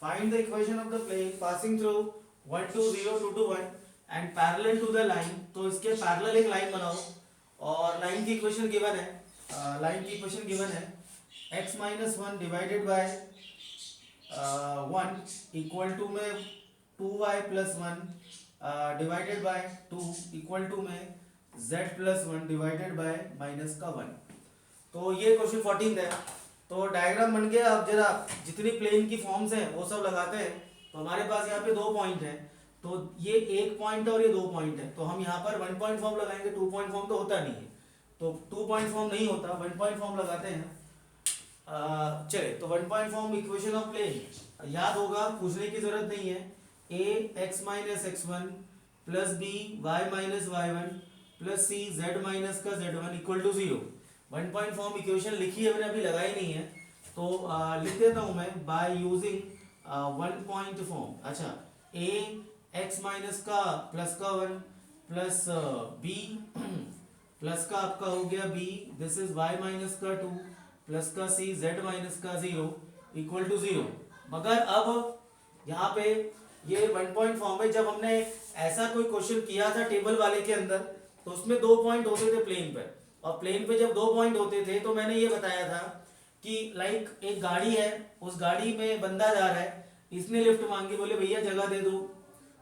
Find the equation of the plane passing through 1 to 0 2 to 1 and parallel to the line. तो इसके parallel एक line बनाओ और line की इक्वेशन गिवन है, लाइन की इक्वेशन गिवन है x minus one divided by one equal to में 2y plus one divided by 2 equal to में z plus one divided by minus का 1। तो ये क्वेश्चन 14 है। तो डायग्राम बन गया। अब जरा जितनी प्लेन की फॉर्म्स हैं वो सब लगाते हैं। तो हमारे पास यहाँ पे 2 पॉइंट है, तो ये 1 पॉइंट है और ये 2 पॉइंट है। तो हम यहाँ पर 1 पॉइंट फॉर्म लगाएंगे, 2 पॉइंट फॉर्म तो होता नहीं है, तो 2 पॉइंट फॉर्म नहीं होता, 1 पॉइंट फॉर्म लगाते हैं। चले तो 1 point form equation of plane याद होगा, पूछने की जरूरत नहीं है। a x minus x one plus b y minus y one plus c z minus का z1 equal to 0। 1 point form equation लिखी है, मैंने अभी लगाई नहीं है, तो लिख देता हूं मैं बाय यूजिंग 1 पॉइंट फॉर्म। अच्छा, a x माइनस का प्लस का 1 प्लस b प्लस का आपका हो गया b, this is y minus का 2 प्लस का c z माइनस का 0 इक्वल टू 0। मगर अब यहाँ पे ये 1 पॉइंट फॉर्म है। जब हमने ऐसा कोई क्वेश्चन किया था टेबल वाले के अंदर, तो उसमें 2 पॉइंट होते थे प्लेन पर, और प्लेन पे जब 2 पॉइंट होते थे तो मैंने ये बताया था कि लाइक एक गाड़ी है, उस गाड़ी में बंदा जा रहा है, इसने लिफ्ट मांगी, बोले भैया जगह दे दो,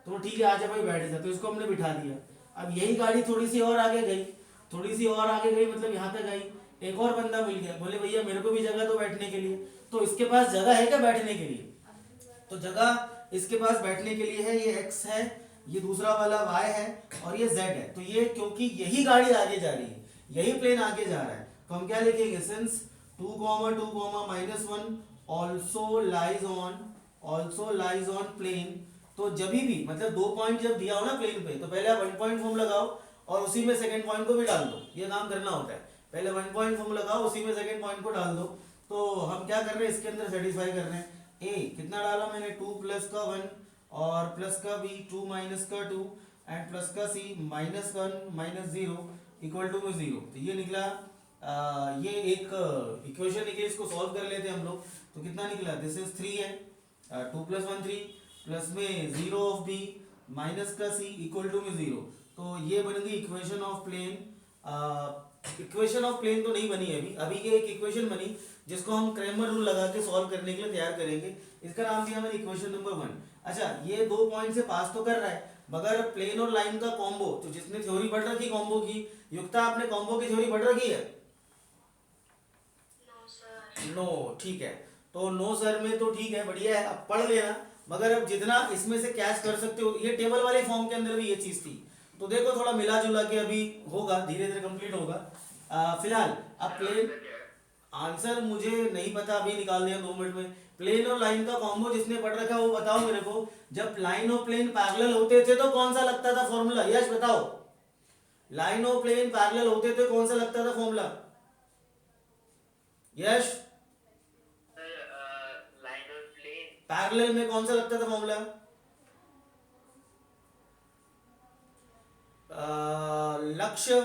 तो ठीक है आजा भाई बैठ जा, तो इसको हमने बिठा दिया। अब यही गाड़ी थोड़ी सी और आगे गई, थोड़ी सी और आगे गई मतलब यहाँ तक आई, एक और बंदा मिल गया, बोले भैया मेरे को भी जगह दो बैठने के लिए। तो इसके पास जगह है क्या बैठने के लिए? तो जगह इसके पास बैठने के लिए है, ये x है, ये दूसरा वाला y है और ये z है। तो ये क्योंकि यही गाड़ी आगे जा रही है, यही प्लेन आगे जा रहा है, तो हम क्या लिखेंगे, since 2, 2, minus 1 also lies on plane. तो जब भी मतलब 2 पॉइंट जब दिया हो ना प्लेन पे, तो पहले आप 1 पॉइंट फॉर्म लगाओ और उसी में सेकंड पॉइंट को भी डाल दो। ये काम करना होता है, पहले 1 पॉइंट फॉर्म लगाओ, उसी में सेकंड पॉइंट को डाल दो। तो हम क्या कर रहे हैं, इसके अंदर सेटिस्फाई कर रहे हैं। a कितना डाला मैंने, 2 प्लस का 1 और प्लस का b 2 माइनस का 2 एंड प्लस का c minus 1 minus 0 equal to में 0। तो ये निकला, ये एक इक्वेशन निकली, इसको सॉल्व कर लेते हैं हम लोग। तो कितना निकला, दिस इज 3 है, 2 प्लस 1 3 प्लस में 0 ऑफ b माइनस का c इक्वल टू में 0। तो ये बन गई equation of plane. Equation of plane तो नहीं बनी है अभी, अभी ये एक इक्वेशन बनी जिसको हम क्रैमर रूल लगा के सॉल्व करने के लिए तैयार करेंगे। इसका नाम दिया मैंने इक्वेशन नंबर 1। अच्छा, ये 2 पॉइंट से पास तो कर रहा है, मगर प्लेन और लाइन का कॉम्बो, तो जिसने थ्योरी पढ़ रखी कॉम्बो की, युक्ता आपने कॉम्बो की थ्योरी पढ़ रखी है? नो ठीक है, तो नो सर में तो ठीक है, बढ़िया है, अब पढ़ लेना। मगर अब जितना इसमें से कैच कर सकते हो, ये टेबल वाले फॉर्म के अंदर भी ये चीज थी, तो देखो थोड़ा मिला जुला के अभी होगा, धीरे धीरे कंप्लीट होगा। फिलहाल अब प्लेन, आंसर मुझे नहीं पता, अभी निकाल दिया 2 मिनट में। प्लेन और लाइन का कॉम्बो जिसने पढ़ रखा है वो बताओ मेरे को, जब लाइन और प्लेन पैरेलल होते थे तो कौन सा लगता था फॉर्मूला? यश बताओ, लाइन और प्लेन पैरेलल होते थे कौन सा लगता था फॉर्मूला? यश, लाइन और प्लेन पैरेलल में कौन सा लगता था formula? Lakshya,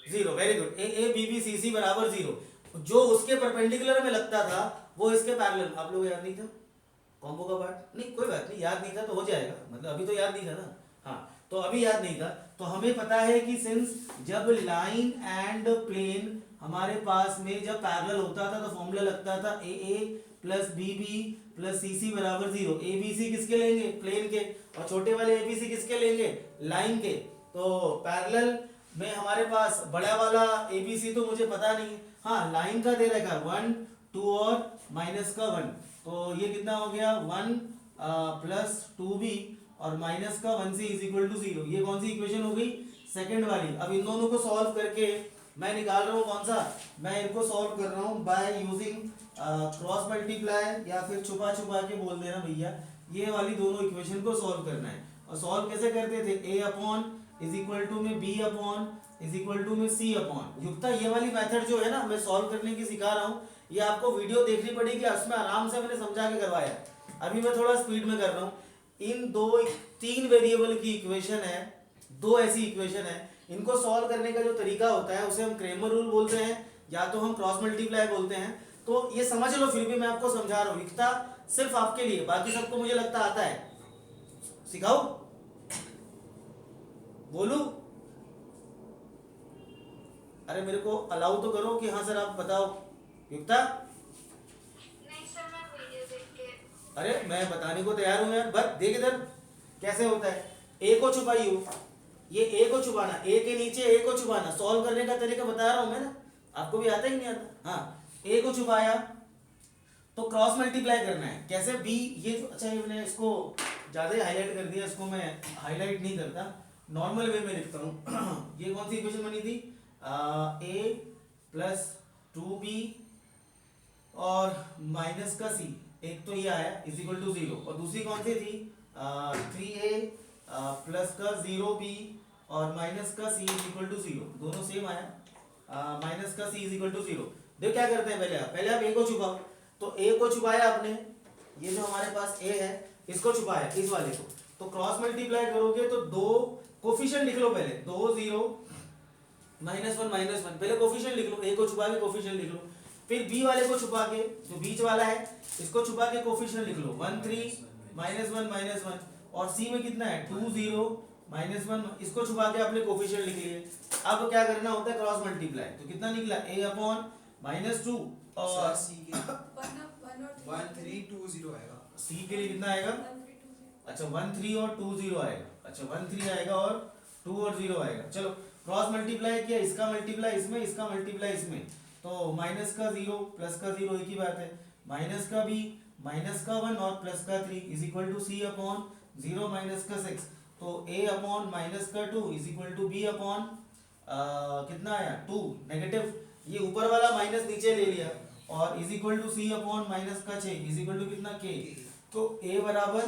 zero, very good, a b b c c बराबर 0। जो उसके परपेंडिकुलर में लगता था वो इसके पैरेलल। आप लोग याद नहीं था कॉम्बो का पार्ट? नहीं कोई बात नहीं, याद नहीं था तो हो जाएगा, मतलब अभी तो याद नहीं था ना। हाँ, तो अभी याद नहीं था, तो हमें पता है कि सिंस जब लाइन एंड प्लेन हमारे पास में जब पैरेलल होता था तो फॉर्मूला लगता था ए ए प्लस बी बी प्लस सी सी बराबर 0। ए बी सी किसके लेंगे? प्लेन के, और छोटे वाले ए बी सी किसके लेंगे? लाइन के। तो पैरेलल में हमारे पास बड़ा वाला ए बी सी तो मुझे पता नहीं, हाँ लाइन का दे रखा 1 2 और माइनस का 1, तो ये कितना हो गया 1 प्लस 2b और माइनस का 1c इज इक्वल टू 0। ये कौन सी इक्वेशन हो गई? सेकंड वाली। अब इन दोनों को सॉल्व करके मैं निकाल रहा हूँ कौन सा, मैं इनको सॉल्व कर रहा हूँ बाय यूजिंग क्रॉस मल्टीप्लाई, या फिर छुपा छुपा के बोल देना भैया, ये वाली दोनों इक्वेशन को सॉल्व करना है। और सॉल्व कैसे करते थे? a upon is equal to में b upon is equal to में c अपॉन। युक्ता ये वाली मेथड जो है ना मैं सॉल्व करने की सिखा रहा हूँ, ये आपको वीडियो देखनी पड़ेगी, उसमें आराम से मैंने समझा के करवाया। अभी मैं थोड़ा स्पीड में कर रहा हूँ। इन 3 वेरिएबल की इक्वेशन है, 2 ऐसी इक्वेशन है, इनको सॉल्व करने का जो तरीका होता है उसे हम क्रेमर रूल बोलते हैं, या तो हम क्रॉस मल्टीप्लाई बोलते हैं। तो ये समझ लो, फिर भी मैं आपको समझा रहा हूँ, एकता सिर्फ आपके लिए, बाकी सबको मुझे लगता आता है। सिखाओ, बोलू? अरे मेरे को अलाउ तो करो कि हाँ सर आप बताओ। युक्ता, नहीं सर, मैं वीडियो देख के। अरे मैं बताने को तैयार हूँ यार, बस देख इधर कैसे होता है। ए को छुपाइयो, ये ए को छुपाना, ए के नीचे ए को छुपाना, सॉल्व करने का तरीका बता रहा हूँ मैं ना, आपको भी आता ही नहीं आता। हाँ, ए को छुपाया तो क्रॉस मल्टीप्लाई करना है। कैसे? बी, ये जो, अच्छा ये मैंने इसको ज़्यादा ही हाईलाइट कर दिया, इसको मैं हाईलाइट नहीं करता, नॉर्मल वे में लिखता हूँ। ये कौन सी इक्वेशन बनी थी? ए प्लस 2b और माइनस का सी, एक तो ये आया इज इक्वल टू 0, और दूसरी कौन सी थी? 3a प्लस का 0b और माइनस का c इज इक्वल टू 0, दोनों सेम आया। माइनस का c इज इक्वल टू 0। देखो क्या करते हैं, पहले आप a को छुपाओ। तो a को छुपाया आपने, ये जो हमारे पास a है इसको छुपाया, इस वाले को, तो क्रॉस मल्टीप्लाई करोगे तो दो कोफिशिएंट लिख लो पहले, 2 0 -1 -1, पहले कोफिशिएंट लिख लो, a को छुपा के कोफिशिएंट लिख लो। फिर b वाले को छुपा के, जो बीच वाला है इसको छुपा के कोफिशिएंट लिख लो, 1 3 -1 -1, और c में कितना है 2 0 -1, इसको छुपा के आपने कोफिशिएंट लिख लिए। अब क्या करना होता है? क्रॉस मल्टीप्लाई, तो कितना निकला? a अपॉन -2 और सी के 1320 आएगा। c के लिए कितना आएगा? अच्छा 1 3 और 2 0 आएगा। अच्छा 1 3 आएगा और 2 और 0 आएगा। चलो क्रॉस मल्टीप्लाई किया, इसका मल्टीप्लाई इसमें, इसका मल्टीप्लाई इसमें, तो माइनस का 0 प्लस का 0 एक ही बात है, माइनस का b माइनस का 1 और प्लस का 3 is equal to c upon 0 minus का 6, तो a अपॉन माइनस का 2 is equal to b upon कितना आया 2 नेगेटिव, ये ऊपर वाला माइनस नीचे ले लिया, और is equal to c upon minus का 6 इज इक्वल टू कितना k, तो a बराबर,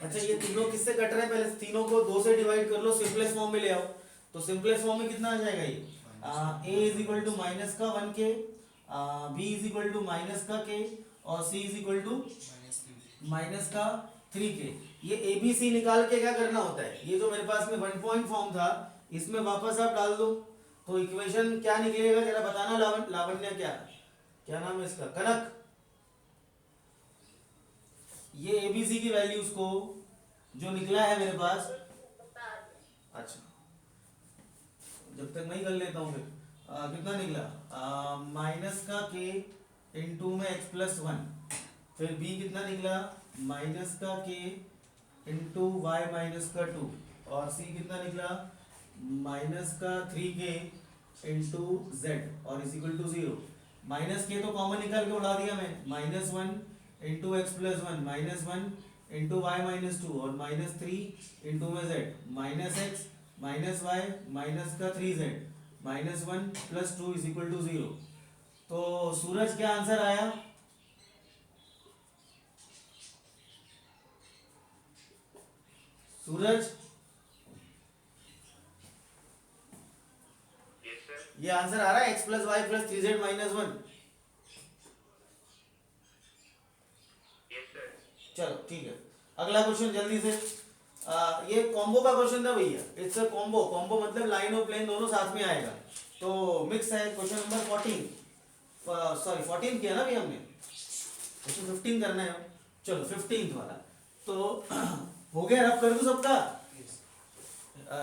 अच्छा ये तीनों किससे कट रहे हैं? पहले तीनों को 2 से डिवाइड कर लो, सिंपलेस्ट फॉर्म में ले आओ, तो सिंपलेस्ट फॉर्म में कितना आ जाएगा? ये a is equal to minus का 1k, b is equal to minus का k, और c is equal to minus का 3k। ये a b c निकाल के क्या करना होता है? ये जो मेरे पास में 1 पॉइंट फॉर्म था इसमें वापस आप डाल दो, तो इक्वेशन क्या निकलेगा जरा बताना। लावण्य, क्या नाम है इसका? कनक। ये एबीसी की वैल्यूज को जो निकला है मेरे पास, अच्छा जब तक नहीं कर लेता हूँ फिर कितना निकला? माइनस का k इंटू में x प्लस 1, फिर b कितना निकला? माइनस का k इंटू वाई माइनस का 2, और c कितना निकला? माइनस का 3k इंटू जेड और इज इक्वल टू 0। माइनस के तो कॉमन निकाल के उड़ा दिया मैं, -1 into x plus 1, -1 into y minus 2, और -3 इंटू में z, minus x minus y minus का 3z, -1 plus 2 is equal to 0। तो सूरज क्या आंसर आया? सूरज, ये आंसर आ रहा है x plus y plus 3z minus 1। चलो ठीक है, अगला क्वेश्चन जल्दी से। ये कॉम्बो का क्वेश्चन था भैया, इट्स अ कॉम्बो, कॉम्बो मतलब लाइन और प्लेन दोनों साथ में आएगा, तो मिक्स है। क्वेश्चन नंबर 14, सॉरी 14 किया ना भैया हमने, क्वेश्चन 15 करना है। चलो 15th वाला तो हो गया, रब कर दो सबका।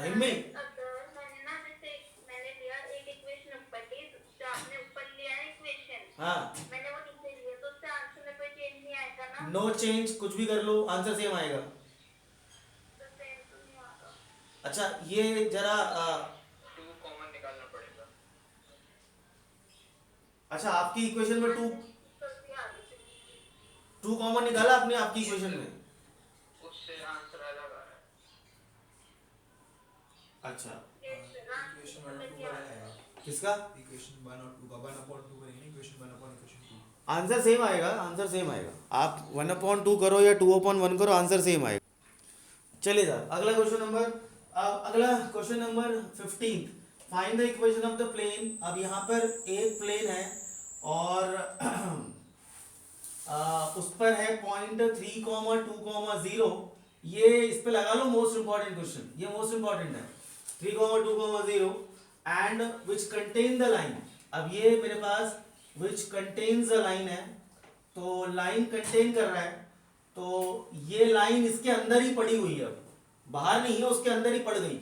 हिम्मी, अगर मैंने ना जैसे मैंने लिया एक इक्वेशन ऊपर ली, जो आपने ऊपर लिया है इक्वेशन, हाँ मैंने वो नीचे लिया, तो उससे आंसर में कोई चेंज नहीं आएगा ना? नो चेंज, कुछ भी कर लो आंसर सेम आएगा। तो सेम तो नहीं आएगा। अच्छा ये जरा 2 कॉमन निकालना पड़ेगा। अच्छा आपकी इक्वेशन में 2 जल्दी आ गई। कॉमन निकाला आपने आपकी इक्वेशन में? उससे आंसर अलग आ रहा है। अच्छा इक्वेशन 1 और 2 का आएगा। किसका? इक्वेशन 1 और 2 का 1/2 करेंगे, equation 1 upon equation 2। Answer same आएगा, आंसर सेम आएगा। आप 1/2 करो या 2/1 करो, आंसर सेम आएगा। चलेगा अगला क्वेश्चन नंबर, अगला question number 15, find the equation of the plane. अब यहाँ पर एक प्लेन है और उस पर है पॉइंट 3, 2, 0। ये इस पे लगा लो मोस्ट इंपॉर्टेंट क्वेश्चन, ये मोस्ट इंपॉर्टेंट है। 3, 2, 0 and which contain the line, अब ये मेरे पास विच कंटेन्स अ लाइन है, तो लाइन कंटेन कर रहा है, तो ये लाइन इसके अंदर ही पड़ी हुई है, अब बाहर नहीं है, उसके अंदर ही पड़ गई।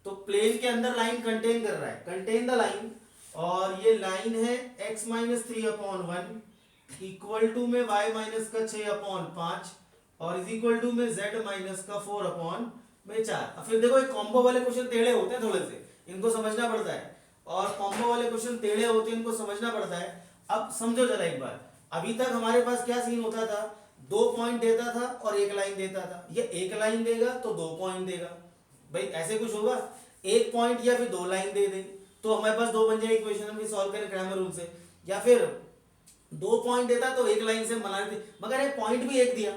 तो प्लेन के अंदर लाइन कंटेन कर रहा है, कंटेन द लाइन, और ये लाइन है x माइनस 3/1 इक्वल टू में y माइनस का 6/5 और इज इक्वल टू में z माइनस का 4/4। अब फिर देखो एक कॉम्बो वाले क्वेश्चन टेढ़े होते हैं थोड़े से, इनको समझना पड़ता है, और कॉम्बो वाले क्वेश्चन टेढ़े होते हैं, इनको समझना पड़ता है। अब समझो जरा एक बार, अभी तक हमारे पास क्या सीन होता था, 2 पॉइंट देता था और एक लाइन देता था, ये एक लाइन देगा तो 2 पॉइंट देगा, भाई ऐसे कुछ होगा, 1 पॉइंट या फिर 2 लाइन दे दे तो हमारे पास 2 बन जाए इक्वेशन, हम सॉल्व करें क्रैमर रूल से, या फिर 2 पॉइंट देता तो एक लाइन से बना दे, मगर ये पॉइंट भी एक दिया,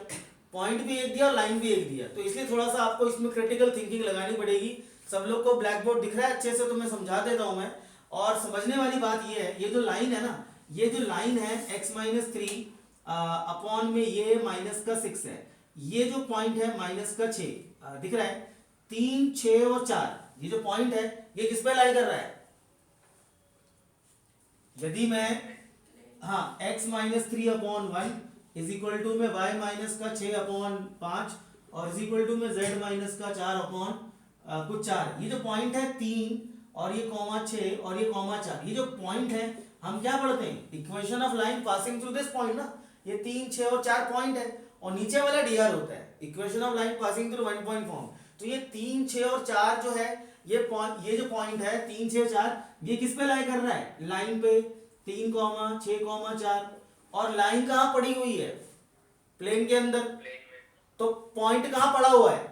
पॉइंट भी एक दिया और लाइन भी एक दिया, तो इसलिए थोड़ा सा आपको इसमें क्रिटिकल थिंकिंग लगानी पड़ेगी। सब लोग को ब्लैक बोर्ड दिख रहा है अच्छे से, तो मैं समझा देता हूं मैं, और समझने वाली बात ये है, ये जो लाइन है ना, ये जो लाइन है x माइनस 3 अपॉन में ये माइनस का 6 है, ये जो पॉइंट है माइनस का 6 दिख रहा है, 3, 6 और 4, ये जो पॉइंट है ये किस पे लाई कर रहा है, यदि मैं हाँ x minus 3/1 is equal to में y माइनस का 6/5 और इज इक्वल टू में z माइनस का 4/4, ये जो पॉइंट है 3 और ये कॉमा 6 और ये कॉमा 4, ये जो पॉइंट है हम क्या पढ़ते हैं, equation of line passing through this point ना, ये 3, 6 और 4 पॉइंट है, और नीचे वाला dr होता है, equation of line passing through 1 point form. तो ये 3, 6 और 4 जो है, ये जो पॉइंट है 3, 6, 4, ये किस पे लाई कर रहा है, लाइन पे, 3, 6, 4, और लाइन कहाँ पड़ी हुई है, प्लेन के अंदर, तो पॉइंट कहाँ पड़ा हुआ है,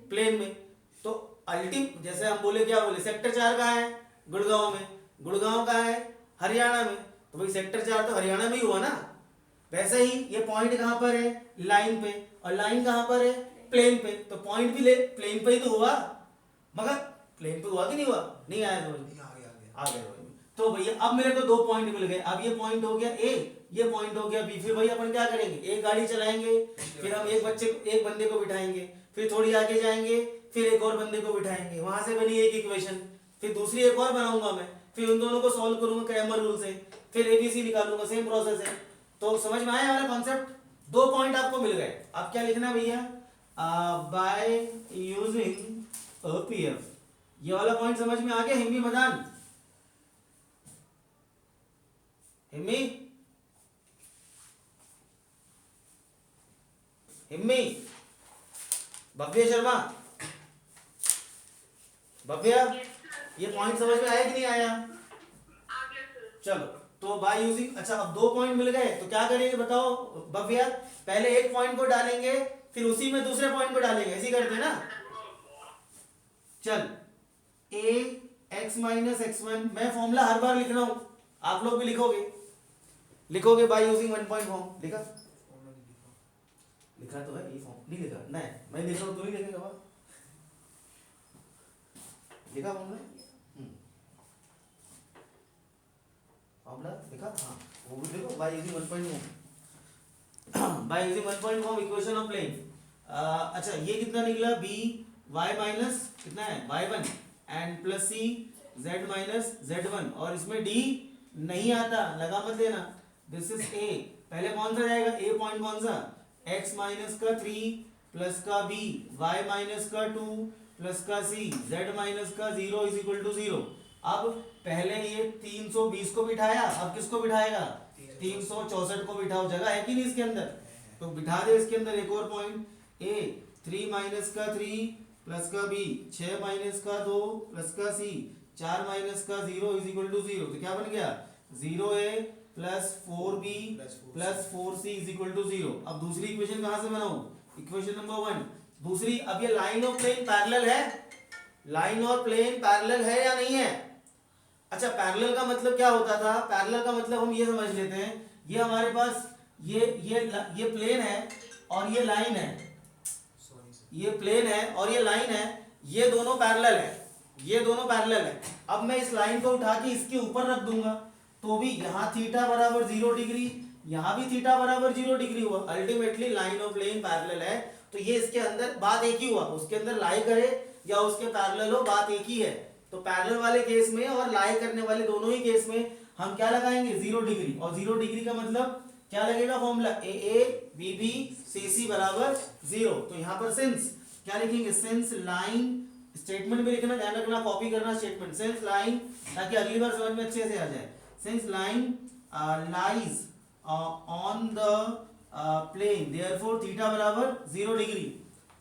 प्लेन में। तो अल्टीमेट जैसे हम बोले, क्या बोले, सेक्टर 4 कहाँ है, गुड़गांव में, गुड़गांव कहाँ है, हरियाणा में, तो भाई सेक्टर 4 तो हरियाणा में ही हुआ ना, वैसे ही ये पॉइंट कहाँ पर है, लाइन पे, और लाइन कहाँ पर है, प्लेन पे, तो पॉइंट भी प्लेन पे ही तो हुआ, मगर प्लेन पे हुआ कि नहीं हुआ, नहीं आया समझ में, आ गया। तो भैया अब मेरे को 2 पॉइंट मिल गए, अब ये पॉइंट हो गया ए, ये पॉइंट हो गया बी, फिर भैया अपन क्या करेंगे, एक गाड़ी चलाएंगे, फिर हम एक बंदे को बिठाएंगे, फिर थोड़ी आगे जाएंगे, फिर एक और बंदे को बिठाएंगे, वहां से बनी एक इक्वेशन, फिर दूसरी एक और बनाऊंगा मैं, फिर उन दोनों को सॉल्व करूंगा क्रैमर रूल से, फिर एबीसी निकालूंगा, सेम प्रोसेस है। तो समझ में आया वाला कॉन्सेप्ट, 2 पॉइंट आपको मिल गए, अब क्या लिखना है भैया, बाय यूजिंग पीएफ, ये वाला पॉइंट समझ में आ गया हिम्मी मदान, हिम्मी भव्य शर्मा, भव्य, ये पॉइंट समझ में आया कि नहीं आया, आगे सर। चलो तो बाय यूजिंग, अच्छा अब 2 पॉइंट मिल गए, तो क्या करेंगे बताओ भव्य, पहले एक पॉइंट को डालेंगे, फिर उसी में दूसरे पॉइंट को डालेंगे, ऐसे ही करते हैं ना। चल a x माइनस x1, मैं फॉर्मूला हर बार लिख रहा हूं, आप लोग भी लिखोगे बाय यूजिंग 1 पॉइंट फॉर्म, लिखा तो है, ये फॉर्म नहीं लिखा, नहीं मैं लिख रहा हूं, तू नहीं लिखेगा बाबा, लिखा फॉर्मूला, फॉर्मूला लिखा, हाँ वो भी देखो, by using 1 point form, by using 1 point form equation of plane. अच्छा ये कितना निकला, b y माइनस कितना है y1 and plus c z minus z1, और इसमें d नहीं आता, लगा मत लेना, दिस इज a, पहले कौन सा जाएगा, a पॉइंट कौन सा, x माइनस का 3 प्लस का b, y माइनस का 2 प्लस का c, z माइनस का 0 इज इक्वल टू 0। अब पहले ये 320 को बिठाया, अब किसको बिठाएगा, 364 को बिठाओ, जगह है कि नहीं इसके अंदर, तो बिठा दे इसके अंदर एक और पॉइंट, a 3 माइनस का 3 प्लस का b, 6 माइनस का 2 प्लस का c, 4 माइनस का 0 इज इक्वल टू 0, तो क्या बन गया, 0a plus 4b plus 4c is equal to 0। अब दूसरी इक्वेशन कहां से बनाऊं, इक्वेशन नंबर 1 दूसरी, अब ये लाइन और प्लेन पैरेलल है, लाइन और प्लेन पैरेलल है या नहीं है। अच्छा पैरेलल का मतलब क्या होता था, पैरेलल का मतलब हम ये समझ लेते हैं, ये हमारे पास ये प्लेन है और ये लाइन है, ये प्लेन है और ये लाइन है, ये दोनों पैरेलल है, ये दोनों पैरेलल है। अब मैं इस लाइन को उठा के इसके ऊपर रख दूंगा, तो भी यहाँ थीटा बराबर 0 डिग्री, यहाँ भी थीटा बराबर 0 डिग्री हुआ, अल्टीमेटली लाइन और प्लेन पैरेलल है, तो ये इसके अंदर बात एक ही हुआ, उसके अंदर लाई करे या उसके पैरेलल हो, बात एक ही है। तो पैरेलल वाले केस में और लाई करने वाले दोनों ही केस में हम क्या लगाएंगे 0 डिग्री, और 0 डिग्री का मतलब क्या लगेगा formula a b b c c बराबर 0। तो यहाँ पर सिंस क्या लिखेंगे, सिंस लाइन, स्टेटमेंट में लिखना, ध्यान रखना, कॉपी करना स्टेटमेंट, सिंस लाइन, ताकि अगली बार समझ में अच्छे से आ जाए। Since line lies on the plane therefore theta बराबर 0 डिग्री,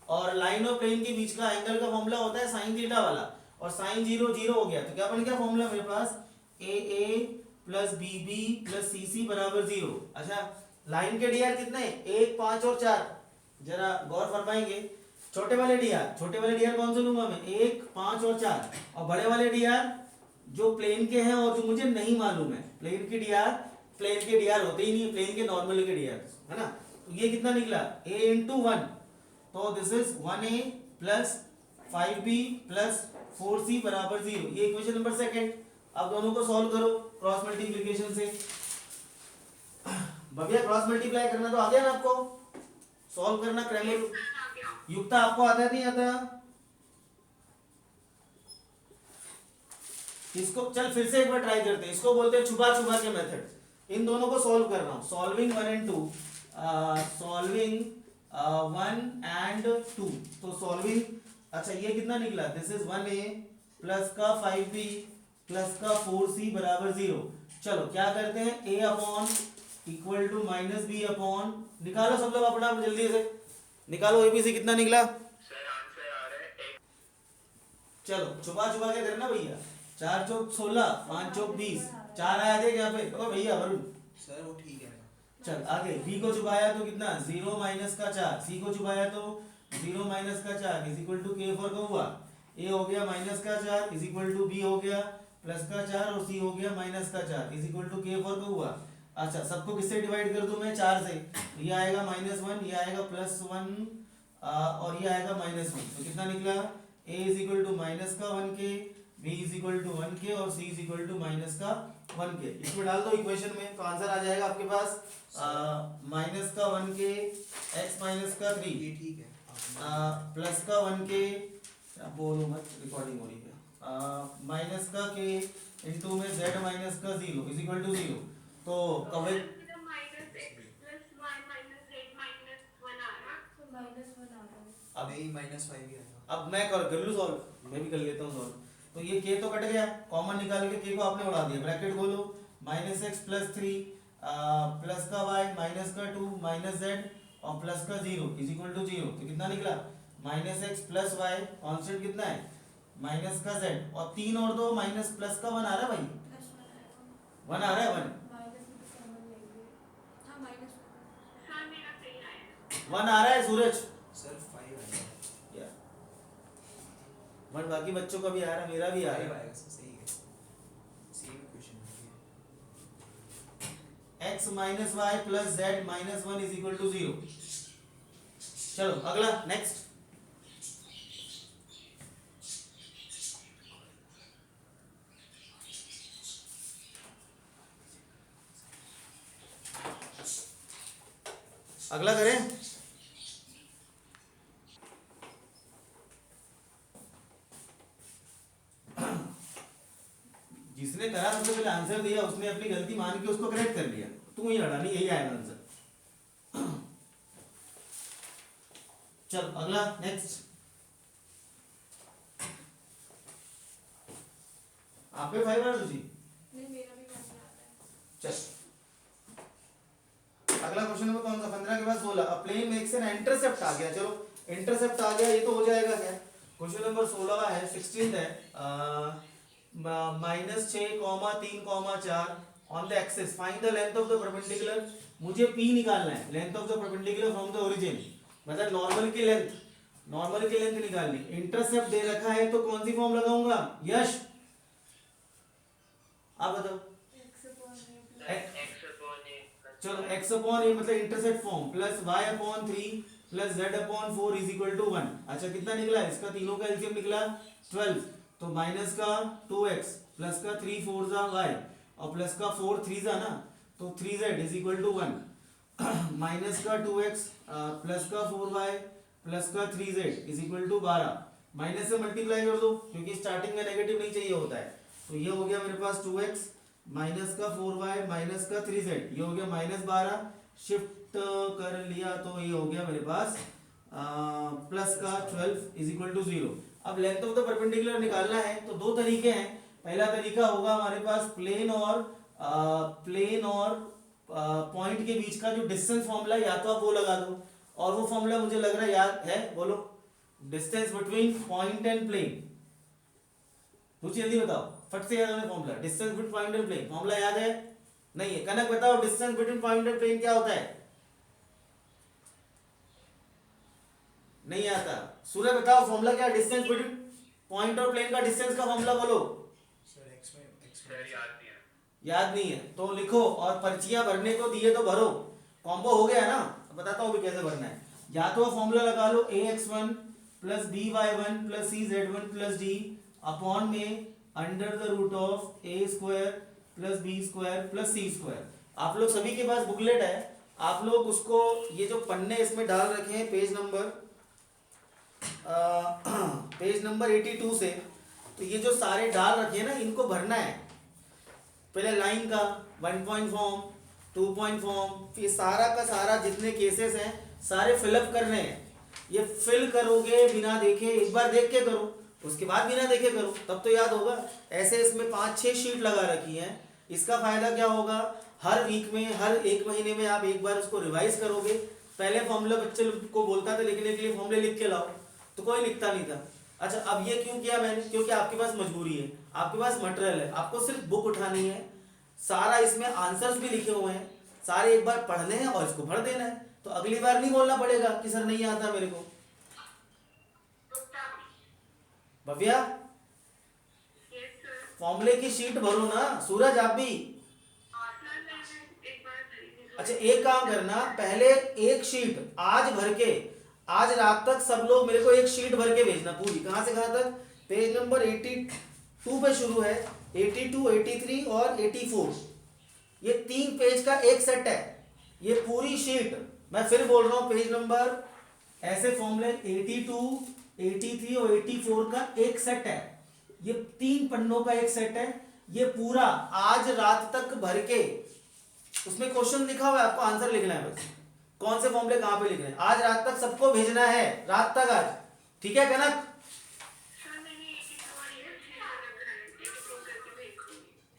और लाइन और प्लेन के बीच का एंगल का फॉर्मूला होता है साइन थीटा वाला, और साइन 0 0 हो गया, तो क्या बन गया फॉर्मूला मेरे पास ए प्लस बी बी प्लस सी सी बराबर 0। अच्छा, लाइन के डीआर कितने, 1 5 और 4, जरा गौर फरमाएंगे। छोटे वाले डीआर कौन से लूंगा मैं, 1 5 और 4, और बड़े वाले डीआर जो प्लेन के हैं और जो मुझे नहीं मालूम है। प्लेन के डीआर होते ही नहीं, प्लेन के नॉर्मल के डीआर है ना। तो ये कितना निकला, a इंटू 1, तो this is 1a plus 5b plus 4c बराबर 0। ये इक्वेशन नंबर सेकंड। अब दोनों को सॉल्व करो क्रॉस मल्टीप्लिकेशन से। भैया क्रॉस मल्टीप्लाई करना तो आ गया ना आपको, सॉल्व करना क्रैमर आ गया। युक्ता आपको आता है नहीं आता? इसको चल फिर से एक बार ट्राई करते हैं, इसको बोलते हैं छुपा छुपा के मेथड। इन दोनों को सॉल्व कर रहा हूं, सॉल्विंग 1 एंड 2, सॉल्विंग 1 एंड 2। तो सॉल्विंग, अच्छा ये कितना निकला, दिस इज 1a प्लस का 5b प्लस का 4c बराबर 0। चलो क्या करते हैं, a upon equal to minus b upon, निकालो सब लोग अपना जल्दी से निकालो, एबीसी कितना निकला। सर आंसर आ रहा है एक। चलो छुपा छुपा के करना भैया, 4 चौक 16, 5 चौक 20, 4 आया थे यहाँ पे, तो भैया वरुण सर वो ठीक है। चल आगे, b को छुपाया तो कितना 0 माइनस का 4, c को छुपाया तो 0 माइनस का 4 is equal to k four का हुआ, a हो गया माइनस का 4 इज इक्वल टू b हो गया प्लस का 4 और c हो गया माइनस का 4 is equal to k four का हुआ। अच्छा सबको किससे डिवाइड कर दूं मैं, 4 से, तो ये आएगा -1, ये आएगा +1 और ये आएगा -1, तो कितना निकला, a is equal to minus का 1k, b is equal to 1k और c is equal to minus का 1k। इसमें डाल दो इक्वेशन में, तो आंसर आ जाएगा आपके पास माइनस का 1k x माइनस का 3 ये ठीक है। प्लस का 1k, बोलो मत रिकॉर्डिंग हो रही है, माइनस का k इंटू में z माइनस का 0 इज इक्वल टू 0। तो कवे minus x plus y minus z minus 1 आ रहा, तो -1 आ रहा है। अब नहीं -5 ही आएगा। अब मैं कर लूँ सॉल्व, मैं भी कर लेता हूँ सॉल्व। तो ये k तो कट गया, कॉमन निकाल के k को आपने उड़ा दिया, ब्रैकेट खोलो, -x प्लस 3 प्लस का y माइनस का 2 माइनस z और प्लस का 0 इज इक्वल टू 0। तो कितना निकला, -x प्लस y, कांस्टेंट कितना है माइनस का z, और 3 और 2 माइनस प्लस का 1 आ रहा है भाई, +1 1 आएगा। आ रहा है 1, माइनस में तो कॉमन लेंगे। हाँ -1। हाँ मेरा सही आया। 1 आ रहा है सूरज, सर 5 आएगा। या 1 बाकी बच्चों का भी आ रहा है, मेरा भी आ 5 रहा है। आएगा सर, सही है। सेम क्वेश्चन है। x माइनस y plus z minus 1 is equal to 0। चलो अगला नेक्स्ट, अगला करें। जिसने करा सबसे पहले आंसर दिया, उसने अपनी गलती मान के उसको करेक्ट कर लिया, तू ही हटा नहीं, यही आएगा आंसर। चल अगला नेक्स्ट, आप पे 5 आ रहा जी। नहीं मेरा भी 1 आ रहा है। चल अगला क्वेश्चन नंबर कौन सा, 15 के बाद 16। अ प्लेन मेक्स एन इंटरसेप्ट आ गया, चलो इंटरसेप्ट आ गया, ये तो हो जाएगा क्या। क्वेश्चन नंबर 16 है, 16 है, -6, 3, 4 on the axis find the length of the perpendicular. मुझे p निकालना है, length of the perpendicular from the origin, मतलब नॉर्मल की लेंथ निकालनी। इंटरसेप्ट दे रखा है तो कौन सी फॉर्म लगाऊंगा यश, आप बताओ। x अपॉन a प्लस चलो x अपॉन a मतलब intercept form, plus y upon 3 plus z upon 4 is equal to 1। अच्छा कितना निकला, इसका तीनों का एलसीएम निकला 12, तो माइनस का 2x प्लस का 3 4 जा y और प्लस का 4 3 जा ना, तो 3z is equal to 1, minus का 2x प्लस का 4y प्लस का 3z इज इक्वल टू 12। माइनस से मल्टीप्लाई कर दो क्योंकि स्टार्टिंग में नेगेटिव नहीं चाहिए होता है, तो ये हो गया मेरे पास 2x माइनस का 4y माइनस का 3z, ये हो गया -12, शिफ्ट कर लिया तो ये हो गया मेरे पास प्लस का 12 इज इक्वल टू 0। अब लेंथ ऑफ द परपेंडिकुलर निकालना है तो दो तरीके हैं। पहला तरीका होगा हमारे पास प्लेन और पॉइंट के बीच का जो डिस्टेंस फॉर्मूला, या तो आप वो लगा दो, और वो फॉर्मूला मुझे लग रहा है याद है, बोलो, distance between point and plane. Ruchi जल्दी बताओ, फट से याद है formula, distance between point and plane, formula याद है? नहीं है? कनक बताओ distance between point and plane क्या होता है? नहीं आता। सूर्य बताओ फॉर्मूला क्या है डिस्टेंस बिटवीन पॉइंट और प्लेन का, डिस्टेंस का फॉर्मूला बोलो। सर एक्स में सर याद नहीं है। याद नहीं है तो लिखो, और पर्चियां भरने को दिए तो भरो। कॉम्बो हो गया ना, बताता हूँ भी कैसे भरना है। या तो फॉर्मूला लगा लो ax1 plus by1 plus cz1 plus d upon में under the root of a square plus b square plus c square. आप लोग सभी के पास बुकलेट है, आप लोग उसको, ये जो पन्ने इसमें डाल रखे हैं पेज नंबर 82 से, तो ये जो सारे डाल रखे हैं ना, इनको भरना है। पहले लाइन का 1 पॉइंट फॉर्म, 2 पॉइंट फॉर्म, फिर सारा का सारा जितने केसेस हैं सारे फिलअप करने हैं। ये फिल करोगे बिना देखे, एक बार देख के करो, उसके बाद बिना देखे करो, तब तो याद होगा। ऐसे इसमें 5-6 शीट लगा रखी हैं। इसका फायदा क्या होगा, हर वीक में, हर एक महीने में आप एक बार उसको रिवाइज करोगे। पहले फॉर्मूला बच्चे को बोलता था लिखने के लिए, फॉर्मूले लिख के लाओ, तो कोई लिखता नहीं था। अच्छा, अब ये क्यों किया मैंने? क्योंकि आपके पास मजबूरी है, आपके पास मटेरियल है, आपको सिर्फ बुक उठानी है, सारा इसमें आंसर्स भी लिखे हुए हैं, सारे एक बार पढ़ने हैं और इसको भर देना है। तो अगली बार नहीं बोलना पड़ेगा कि सर नहीं आता मेरे को। Bhavya, yes sir. फॉर्मूले की शीट भरो ना। सूरज आप भी। एक बार खरीदी। अच्छा, एक काम करना, पहले एक शीट आज भर के, आज रात तक सब लोग मेरे को एक शीट भर के भेजना पूरी। कहां से कहां तक? पेज नंबर 82 पे शुरू है, 82, 83 और 84, ये 3 पेज का एक सेट है। ये पूरी शीट, मैं फिर बोल रहा हूं, पेज नंबर, ऐसे फॉर्मूले 82, 83 और 84 का एक सेट है। ये 3 पन्नों का एक सेट है। ये पूरा आज रात तक भर के, उसमें क्वेश्चन लिखा हुआ है, आपको आंसर लिखना है बस, कौन से फॉर्मूले कहां पे लिखने हैं। आज रात तक सबको भेजना है, रात तक आज, ठीक है कनक?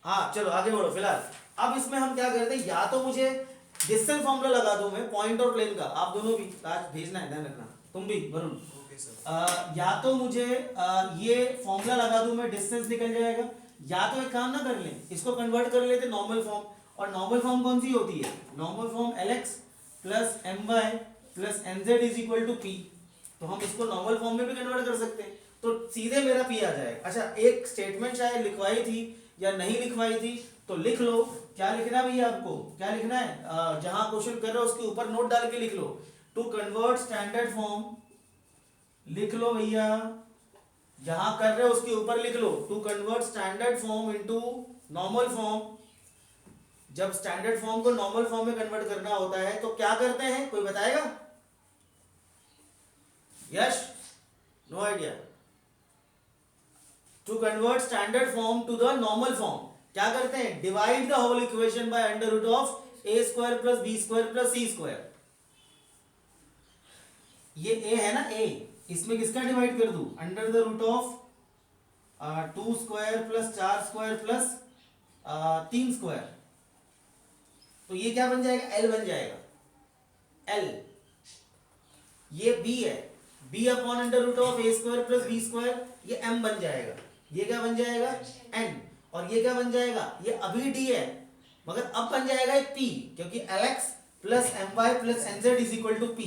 हाँ चलो आगे बढ़ो। फिलहाल अब इसमें हम क्या करते हैं, या तो मुझे डिस्टेंस फॉर्मूला लगा दूं मैं पॉइंट और प्लेन का, आप दोनों भी आज भेजना है, ध्यान रखना, तुम भी वरुण। Okay sir. या तो मुझे ये फॉर्मूला लगा दूं मैं, डिस्टेंस निकल जाएगा। या तो एक काम ना कर लें, इसको कन्वर्ट कर लेते नॉर्मल फॉर्म। और नॉर्मल फॉर्म कौन सी होती है? Normal form LX plus my plus nz is equal to p। तो हम इसको नॉर्मल फॉर्म में भी कन्वर्ट कर सकते हैं, तो सीधे मेरा p आ जाएगा। अच्छा, एक स्टेटमेंट शायद लिखवाई थी या नहीं लिखवाई थी, तो लिख लो। क्या लिखना है भैया आपको? क्या लिखना है? जहां क्वेश्चन कर रहे हो उसके ऊपर नोट डाल के लिख लो, टू कन्वर्ट स्टैंडर्ड फॉर्म, लिख लो भैया, जहां कर रहे हो उसके ऊपर लिख लो, to convert standard form into normal form. जब स्टैंडर्ड फॉर्म को नॉर्मल फॉर्म में कन्वर्ट करना होता है तो क्या करते हैं, कोई बताएगा? Yash, no idea. To convert standard form to the normal form क्या करते हैं? Divide the whole equation by under root of a square plus b square plus c square. ये a है ना, a, इसमें किसका डिवाइड कर दूं? Under the root of 2 square plus 4 square plus 3 square. तो ये क्या बन जाएगा? L बन जाएगा, L। ये B है, B upon under root of a square plus b square, ये M बन जाएगा। ये क्या बन जाएगा? N। और ये क्या बन जाएगा? ये अभी D है, मगर अब बन जाएगा एक P, क्योंकि LX plus my plus nz is equal to P।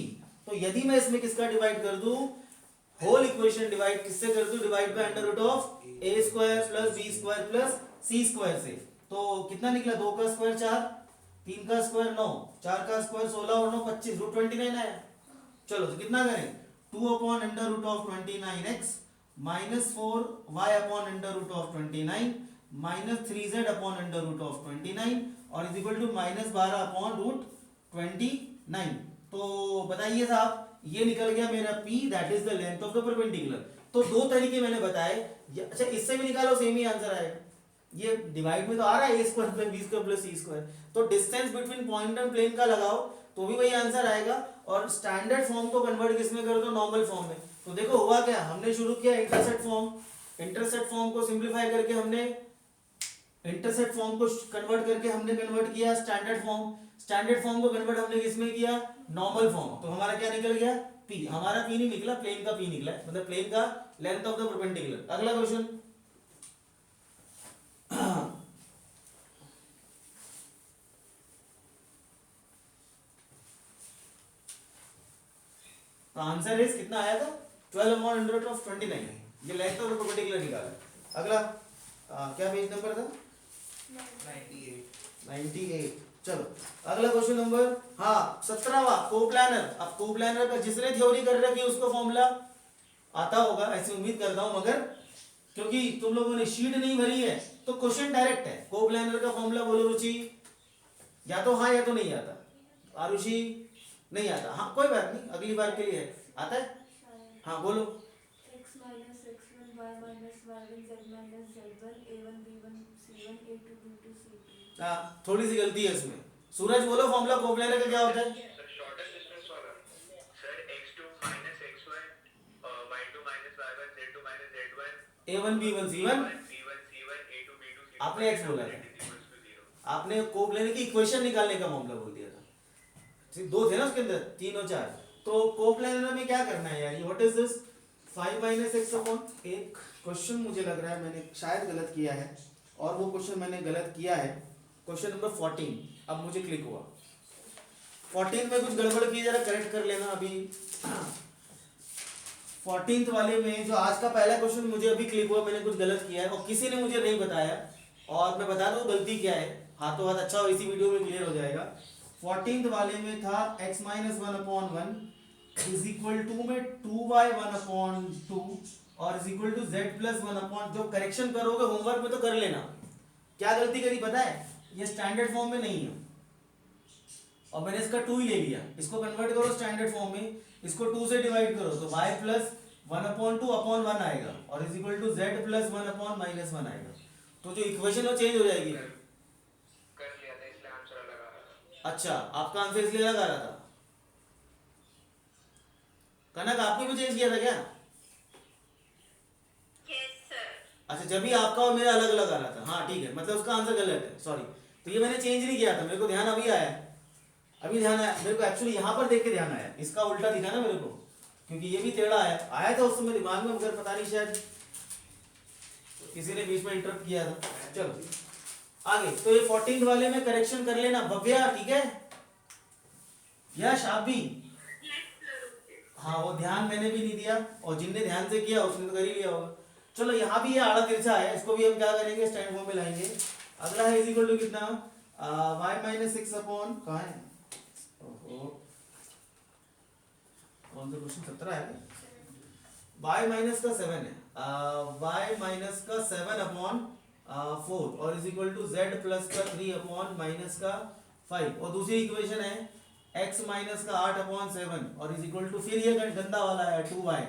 तो यदि मैं इसमें किसका डिवाइड कर दूं, होल इक्वेशन डिवाइड किससे कर दूं? Divide by under root of a square plus b square plus c square से। तो कितना निकला? 2 का स्क्वायर 4, 3 का स्क्वायर 9, 4 का स्क्वायर 16 और 9 25, रूट 29 आया। चलो तो कितना करें? 2 upon under root of 29x minus 4y upon under root of 29 minus 3z upon under root of 29 और is equal to minus 12 upon root 29। तो बताइए साहब, ये निकल गया मेरा p, that is the length of the perpendicular. तो दो तरीके मैंने बताए। अच्छा, इससे भी निकालो, सेम ही आंसर आएगा। ये डिवाइड में तो आ रहा है a square plus b square plus c square, तो distance between point and plane का लगाओ तो भी वही आंसर आएगा, और स्टैंडर्ड फॉर्म को कन्वर्ट किसमें कर दो, नॉर्मल फॉर्म में। तो देखो हुआ क्या, हमने शुरू किया इंटरसेप्ट फॉर्म, इंटरसेप्ट फॉर्म को सिंप्लीफाई करके हमने इंटरसेप्ट फॉर्म को कन्वर्ट करके हमने कन्वर्ट किया स्टैंडर्ड फॉर्म, स्टैंडर्ड फॉर्म को कन्वर्ट हमने किसमें किया, नॉर्मल फॉर्म। तो हमारा क्या निकल गया, पी। हमारा पी नहीं निकला, प्लेन का पी निकला, मतलब प्लेन का लेंथ ऑफ द परपेंडिकुलर। अगला क्वेश्चन, तो आंसर इज कितना आया था, 12/129, ये लेंथ ऑफ द परपेंडिकुलर निकाला। अगला क्या पेज नंबर था, 98। चलो अगला क्वेश्चन नंबर, हाँ 17वां, कोप्लानर। अब कोप्लानर का जिसने थ्योरी कर रखी है उसको फॉर्मूला आता होगा ऐसी उम्मीद करता हूं, मगर क्योंकि तुम लोगों ने शीट नहीं भरी है तो क्वेश्चन डायरेक्ट है। कोप्लानर का फॉर्मूला बोलो रुचि, या तो हाँ या तो नहीं आता। आरुषि नहीं आता, हाँ कोई बात नहीं, अगली बार के लिए है। आता है, हाँ बोलो। x minus x1 y minus y1 z minus z1 a1 b1 c1 a2 b2 c2। हाँ थोड़ी सी गलती है इसमें। सूरज बोलो फॉर्मूला कोप्लानर का क्या होता है। सर शॉर्टेस्ट डिस्टेंस वाला sir x2 minus x1 y2 minus y1 z2 minus z1 a1 b1 c1, b1 c1 a2 b2 c2 आपने x बोला था, is equals to 0। आपने कोप्लानर की इक्वेशन निकालने का मामला बोल दिया था। सिर्फ दो थे ना उसके अंदर, 3 और 4। तो कोप्लानर में क्या करना है यार, ये what is this 5 minus x upon, एक क्वेश्चन मुझे लग रहा है मैंने शायद गलत किया है, और वो क्वेश्चन मैंने गलत किया है, क्वेश्चन नंबर 14। अब मुझे क्लिक हुआ 14 में कुछ गड़बड़ की, जरा करेक्ट कर लेना अभी। 14th वाले में जो आज का पहला क्वेश्चन मुझे अभी क्लिक हुआ, मैंने कुछ गलत किया है और किसी ने मुझे नहीं बताया, और मैं बता दूं गलती क्या है, हाथों हाथ अच्छा हो, इसी वीडियो में क्लियर हो जाएगा। 14th वाले में था x minus 1/1 is equal to में 2y 1/2 और is equal to z plus 1/, जो करेक्शन करोगे होमवर्क में तो कर लेना। क्या गलती करी पता है, ये स्टैंडर्ड फॉर्म में नहीं है और मैंने इसका 2 ही ले लिया, इसको कन्वर्ट करो स्टैंडर्ड फॉर्म में, इसको 2 से डिवाइड करो तो y प्लस 1/2/1 आएगा और is equal to z plus 1/-1 आएगा। तो जो इक्वेशन वो चेंज हो जाएगी। कर लिया था इसलिए आंसर अलग आ रहा था। अच्छा आपका आंसर इसलिए अलग आ रहा था, कनक आपने भी चेंज किया था क्या। Yes sir. अच्छा जब भी आपका और मेरा अलग अलग आ रहा था, हाँ ठीक है, मतलब उसका आंसर गलत है, सॉरी। तो ये मैंने चेंज नहीं किया था, मेरे को ध्यान अभी आया, अभी ध्यान आया मेरे को, एक्चुअली यहाँ पर देख के ध्यान आया, इसका उल्टा दिखा ना मेरे को, क्योंकि ये भी टेढ़ा आया था उस समय दिमाग में, मगर पता नहीं शायद किसी ने बीच में इंटरप्ट किया था। चलो आगे, तो ये 14 वाले में करेक्शन कर लेना भव्या, ठीक है। यश आप भी, हाँ वो ध्यान मैंने भी नहीं दिया, और जिनने ध्यान से किया उसने तो कर ही लिया होगा। चलो यहाँ भी ये आड़ा तिरछा है, इसको भी हम क्या करेंगे, स्टैंड फॉर्म में लाएंगे। अगला है इज इक्वल टू कितना, y माइनस 6 अपॉन, कहाँ है, ओहो कौन सा क्वेश्चन, 17 है, y माइनस का 7 है, y माइनस का 7 अपॉन 4 और is equal to z plus का 3 अपॉन माइनस का 5, और दूसरी इक्वेशन है x माइनस का 8 अपॉन 7 और इज इक्वल टू, फिर ये गंदा वाला है 2y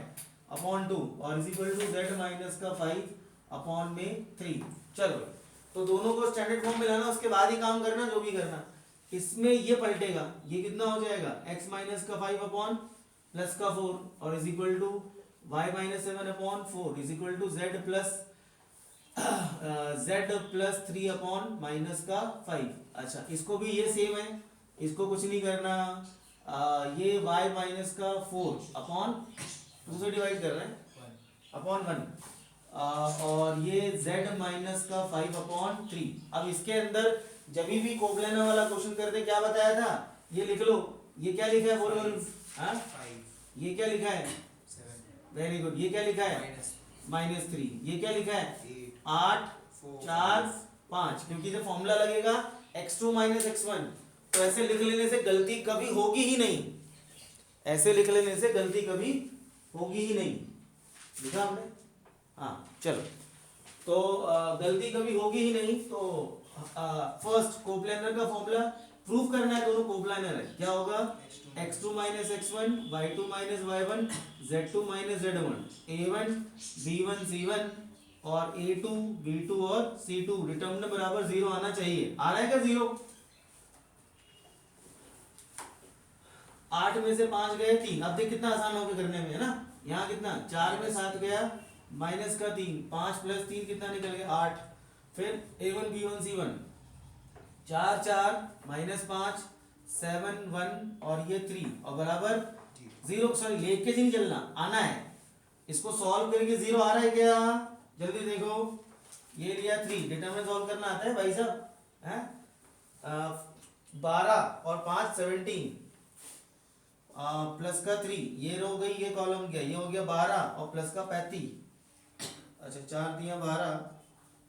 अपॉन 2 और is equal to z minus का 5 अपॉन में 3। चलो तो दोनों को स्टैंडर्ड फॉर्म में लाना, उसके बाद ही काम करना जो भी करना। इसमें ये पलटेगा, ये कितना हो जाएगा, x माइनस का 5 अपॉन प्लस का 4 और is equal to y minus 7 upon 4 is equal to z plus 3 upon minus का 5। अच्छा इसको भी ये सेम है, इसको कुछ नहीं करना, ये y माइनस का 4 अपॉन 2 से डिवाइड कर रहे हैं अपॉन 1 और ये z माइनस का 5 अपॉन 3। अब इसके अंदर जब भी कोप्लानर वाला क्वेश्चन करते क्या बताया था, ये लिख लो, ये क्या लिखा है बोलो, हाँ 5 ये क्या लिखा है, 7 वेरी गुड, ये क्या लिखा है -3, ये क्या लिखा है 8 4 5, क्योंकि जब फॉर्मूला लगेगा x2 माइनस x1, तो ऐसे लिख लेने से गलती कभी होगी ही नहीं, ऐसे लिख लेने से गलती कभी होगी ही नहीं, लिखा हमने, हाँ चलो। तो गलती कभी होगी ही नहीं। तो फर्स्ट कोप्लानर का फॉर्मूला प्रूफ करना है, दोनों कोप्लानर है, क्या होगा x2 minus x1 y2 minus y1 z2 minus z1 a1 b1 c1 और A2 B2 और C2 डिटर्मिनेंट बराबर 0 आना चाहिए। आ रहा है क्या 0? 8 में से 5 गए 3। अब देख कितना आसान हो गया करने में, है ना। यहाँ कितना 4 में 7 गया माइनस का 3, 5 प्लस 3 कितना निकल गया 8। फिर A1 B1 C1 4 4 माइनस 5 7 1 और ये 3 और बराबर 0। सॉरी लेके नहीं चलना, आना है। इसको सॉल्व करके 0 आ रहा है क्या? जल्दी देखो, ये लिया 3, डिटरमिनेंट सॉल्व करना आता है भाई साहब, हैं? 12 और 5 17 प्लस का 3, ये रो गई, ये कॉलम गया, ये हो गया 12 और प्लस का 35। अच्छा 4 दिया 12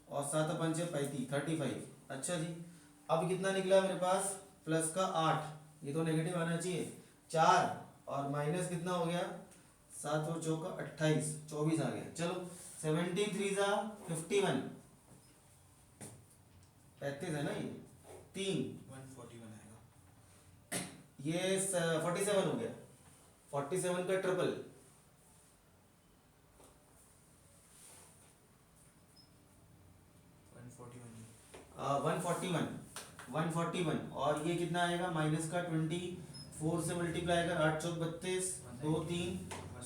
और 7 पंचे 35 35। अच्छा जी, अब कितना निकला मेरे पास? प्लस का 8, ये तो नेगेटिव आना चाहिए। 4 और माइनस कितना हो गया? 7 और चौका 28 24 आ गया। चलो 17 3 जा 51 35 है ना, ये 3 141 आएगा। ये 47 हो गया, 47 का ट्रिपल 141 और ये कितना आएगा? माइनस का 24 से मल्टीप्लाई कर 8 चौक 32 2 3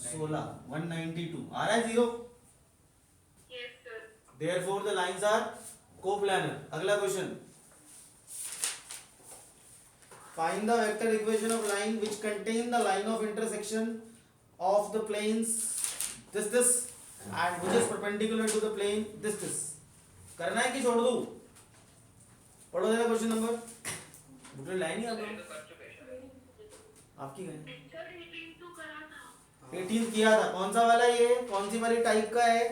16 192 आ रहा है 0। Yes, sir. Therefore the lines are coplanar। अगला question, find the vector equation of line which contain the line of intersection of the planes this and which is perpendicular to the plane this। करना है कि छोड़ दूं? पढ़ो जरा question number. बुटरे line ही आप sir, ये तो कर चुके हैं शायद। आपकी गई Sir, 18 तो करा था। 18 किया था। कौन सा वाला? ये कौन सी वाली टाइप का है?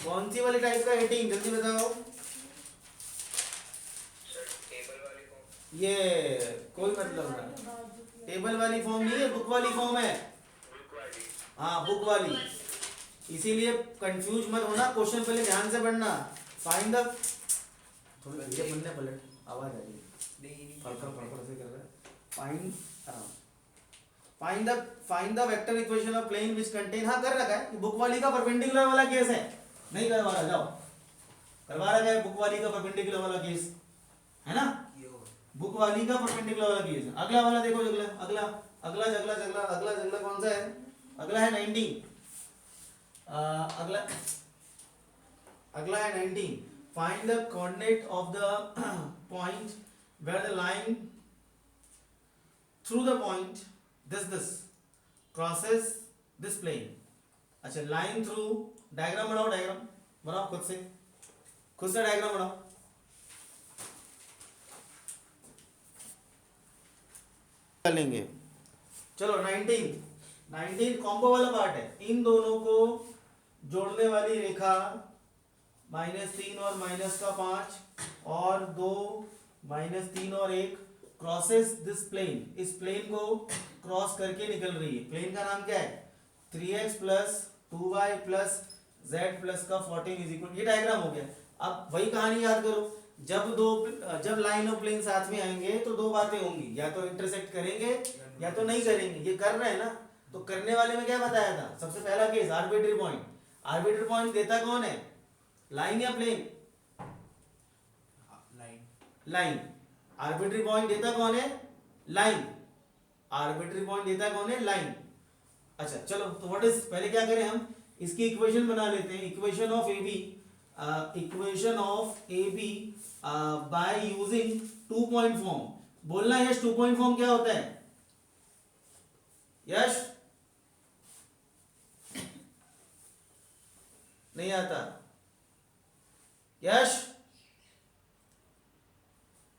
कौन सी वाली टाइप का 18 जल्दी बताओ। सर टेबल वाली फॉर्म, ये कोई मतलब ना, टेबल वाली फॉर्म नहीं है, बुक वाली फॉर्म है। बुक वाली। हाँ बुक वाली, इसीलिए कंफ्यूज मत होना, क्वेश्चन पहले ध्यान से पढ़ना। फाइंड द थोड़ा धीरे पढ़ने, पलट आवाज आ रही है, फड़फड़ फड़फड़ से कर रहा है। Find the vector equation of plane which contain, हाँ कर रखा है, बुक वाली का परपेंडिकुलर वाला केस है, नहीं करवा रहा, जाओ करवा रखा है बुक वाली का परपेंडिकुलर वाला केस है ना, बुक वाली का परपेंडिकुलर वाला केस है। अगला वाला देखो, अगला अगला अगला अगला अगला अगला कौन सा है? अगला है 19। अगला है 19। Find the coordinate of the point where the line through the point this crosses this plane. अच्छा लाइन थ्रू, डायग्राम बनाओ, डायग्राम बनाओ खुद से डायग्राम बनाओ। कर लेंगे। चलो 19 कॉम्बो वाला पार्ट है। इन दोनों को जोड़ने वाली रेखा -3 और -5 और 2 -3 और 1 क्रॉसेस दिस प्लेन, इस प्लेन को क्रॉस करके निकल रही है। प्लेन का नाम क्या है? 3x + 2y + z + का 14 इज इक्वल, ये डायग्राम हो गया। अब वही कहानी याद करो, जब लाइन और प्लेन साथ में आएंगे तो दो बातें होंगी, या तो इंटरसेक्ट करेंगे या तो नहीं करेंगे। ये कर रहे हैं ना, तो करने वाले में क्या बताया था? सबसे पहला case arbitrary point. Arbitrary point देता कौन है? लाइन या प्लेन? लाइन। आर्बिट्री पॉइंट देता कौन है? लाइन। आर्बिट्री पॉइंट देता कौन है? लाइन। अच्छा चलो, तो व्हाट इज, पहले क्या करें हम, इसकी इक्वेशन बना लेते हैं। Equation of A B by using 2 point form. बोलना यश, 2 पॉइंट फॉर्म क्या होता है? यश नहीं आता? यश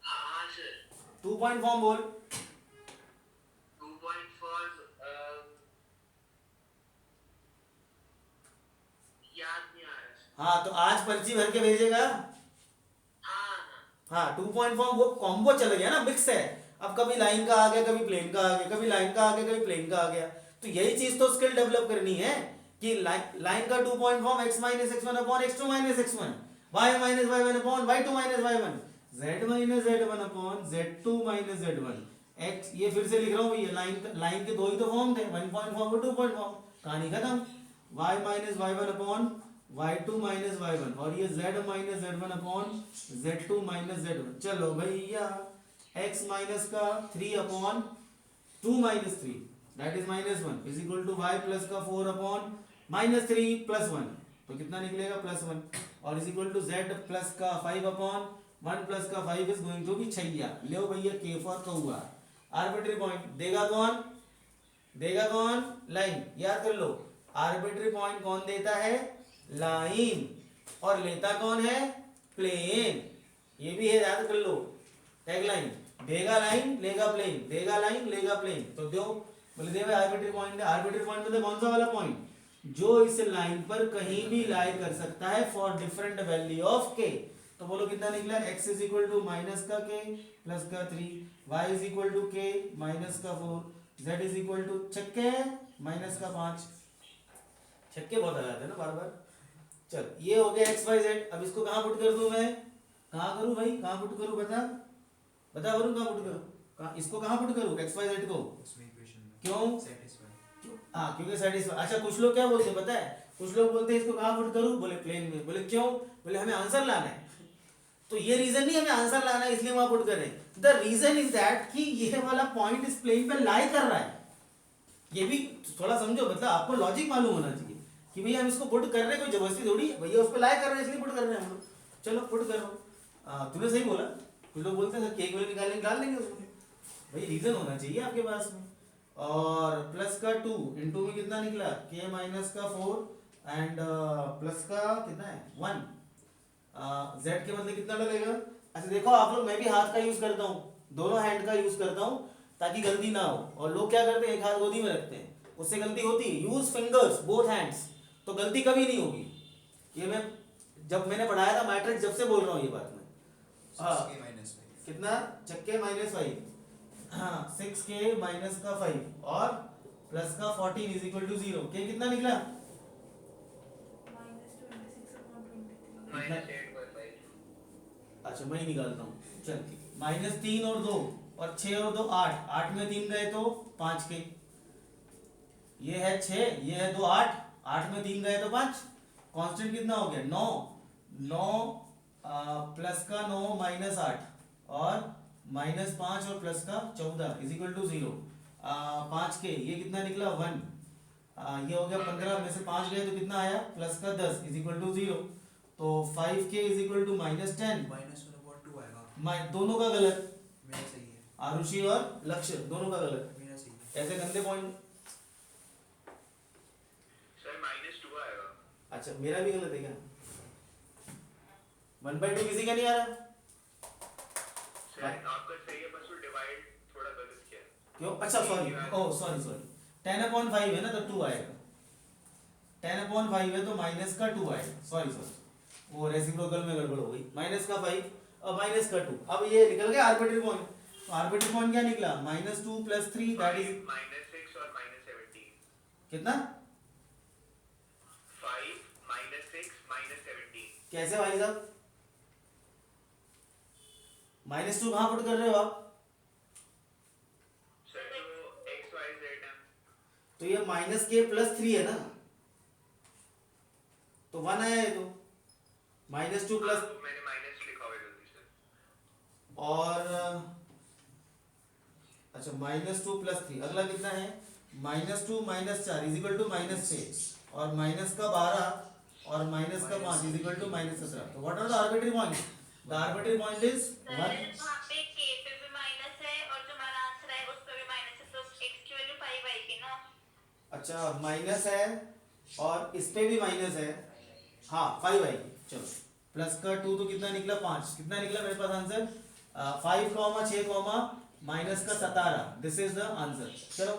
हाँ सर, 2 पॉइंट फॉर्म बोल। 2 पॉइंट फॉर याद नहीं आ रहा। हाँ तो आज पर्ची भर के भेजेगा। हाँ 2 पॉइंट फॉर्म वो कॉम्बो चल गया ना, मिक्स है। अब कभी लाइन का आ गया, कभी प्लेन का आ गया, कभी लाइन का आ गया, कभी प्लेन का आ गया। तो यही चीज तो स्किल डेवलप करनी है कि लाइन का 2 point form x - x1 upon x2 - x1, y - y1 upon y2 - y1, z - z1 upon z2 - z1, x, ये फिर से लिख रहा हूँ भैया, लाइन के दो ही तो फॉर्म थे, 1 पॉइंट फॉर्म और 2 पॉइंट फॉर्म, कहानी खत्म। y minus y one upon y2 minus y1, और ये z minus z1 upon z2 minus z1। चलो भैया x माइनस का 3 upon 2 minus 3 that is minus 1 is equal to y plus का 4 upon minus 3 plus 1, तो कितना निकलेगा प्लस 1, और is equal to z plus का 5 अपॉन 1 प्लस का 5 इज गोइंग टू बी छैया। लो भैया k फॉर कौआ, आर्बिट्री पॉइंट देगा कौन, देगा कौन, लाइन। याद कर लो आर्बिट्री पॉइंट कौन देता है, लाइन, और लेता कौन है, प्लेन। ये भी है, याद कर लो टैगलाइन, देगा लाइन लेगा प्लेन, देगा लाइन लेगा प्लेन। तो दो बोले दे भाई आर्बिट्री पॉइंट है, आर्बिट्री पॉइंट मतलब कौन सा वाला पॉइंट, जो इस लाइन पर कहीं भी लाई कर सकता है for different value of k। तो बोलो कितना निकला, x is equal to minus का k प्लस का 3, y is equal to k minus का 4, z इज इक्वल टू छक्के माइनस का 5। छक्के बहुत आ जाते हैं ना बार बार। चल ये हो गया x y z। अब इसको कहाँ पुट कर दूं मैं, कहाँ करूं भाई, कहाँ पुट करूं, बता बता वरुण, कहाँ पुट करूं, इसको कहाँ पुट करूं x y z को, इसमें इक्वेशन में क्यों, सेटिस्फाई। हाँ क्योंकि सेटिस्फाई। अच्छा कुछ लोग क्या बोलते हैं पता है, कुछ लोग बोलते हैं इसको कहाँ पुट करूं, बोले प्लेन में। बोले क्यों, बोले हमें आंसर लाना है। तो ये रीजन नहीं हमें आंसर लाना है इसलिए वहां पुट करें, द रीजन इज दैट कि ये वाला पॉइंट इस प्लेन पे लाई कर रहा है। ये भी थोड़ा समझो, मतलब आपको लॉजिक मालूम होना चाहिए कि भैया हम इसको पुट कर रहे हैं, कोई जबरदस्ती थोड़ी है, भैया उस पे लाई कर रहे हैं इसलिए पुट कर रहे हैं हम लोग। चलो पुट करो, तूने सही बोला। कुछ लोग बोलते हैं केक वाले निकालेंगे डाल देंगे उसमें, भाई रीजन होना चाहिए आपके पास में। और प्लस का 2 इंटू में कितना निकला, k माइनस का 4 एंड प्लस का कितना है 1, z के बदले कितना डलेगा। अच्छा देखो आप लोग, मैं भी हाथ का यूज करता हूँ, दोनों हैंड का यूज करता हूँ ताकि गलती ना हो। और लोग क्या करते हैं, एक हाथ गोदी में रखते हैं, उससे गलती होती है। यूज फिंगर्स बोथ हैंड्स, तो गलती कभी नहीं होगी। ये मैं जब मैंने पढ़ाया था मैट्रिक्स, जब से बोल रहा हूँ ये बात मैं। कितना, छक्के माइनस 5, हाँ 6k माइनस का 5 और प्लस का 14 इज इक्वल टू 0। k कितना निकला, -26/23। अच्छा मैं ही निकालता हूँ, चल माइनस 3 और 2 और 6 और 2 8, 8 में 3 गए तो 5k, ये है 6, ये है 2 8, 8 में 3 गए तो 5, कांस्टेंट कितना हो गया 9, 9 प्लस का 9 माइनस 8 और माइनस 5 और प्लस का 14 इज इक्वल टू 0। 5k ये कितना निकला 1, ये हो गया 15 में से 5 गए तो कितना आया प्लस का 10 इज इक्वल टू 0। तो 5k is equal to minus 10, -1/2 आएगा। दोनों का गलत, मेरा सही है, आरुषि और लक्ष्य दोनों का गलत। मेरा सही है। ऐसे गंदे पॉइंट, सर -2 आएगा। अच्छा मेरा भी गलत है क्या, 1/2 किसी का नहीं आ रहा, सर आपका सही है, बस वो डिवाइड थोड़ा गलत किया। क्यों, अच्छा सॉरी, ओह सॉरी 10/5 है ना तो 2 आएगा, 10/5 है तो माइनस का 2 आएगा, सॉरी वो रेसिप्रोकल में गड़बड़ हो गई, माइनस का 5 और माइनस का 2। अब ये निकल गया आर्बिट्री पॉइंट, तो आर्बिट्री पॉइंट क्या निकला -2 + 3 दैट इज -6 और -17 कितना, 5 -6 -17। कैसे भाई साहब, -2 कहाँ पुट कर रहे हो आप, सर तो x y z है, तो ये -k+3 है ना, तो 1 आया है, तो -2 प्लस मैंने माइनस लिखा हुआ है गलती से। और अच्छा -2 + 3, अगला कितना है -2 - 4 इज इक्वल टू -6 और माइनस का 12 और माइनस का 5 इज इक्वल टू -17। तो what are the arbitrary point, the arbitrary point is sir 1। वहाँ पे k पे भी माइनस है और जो हमारा आंसर है उस पे भी माइनस है, तो x की वैल्यू 5 आएगी ना। अच्छा माइनस है और इस पे भी माइनस है, हाँ 5 आएगी। चलो प्लस का 2 तो कितना निकला 5, कितना निकला मेरे पास आंसर 5, 6, माइनस का 17, दिस इज द आंसर। चलो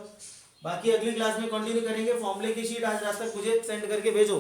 बाकी अगली क्लास में कंटिन्यू करेंगे। फॉर्मूले की शीट आज रात तक मुझे सेंड करके भेजो।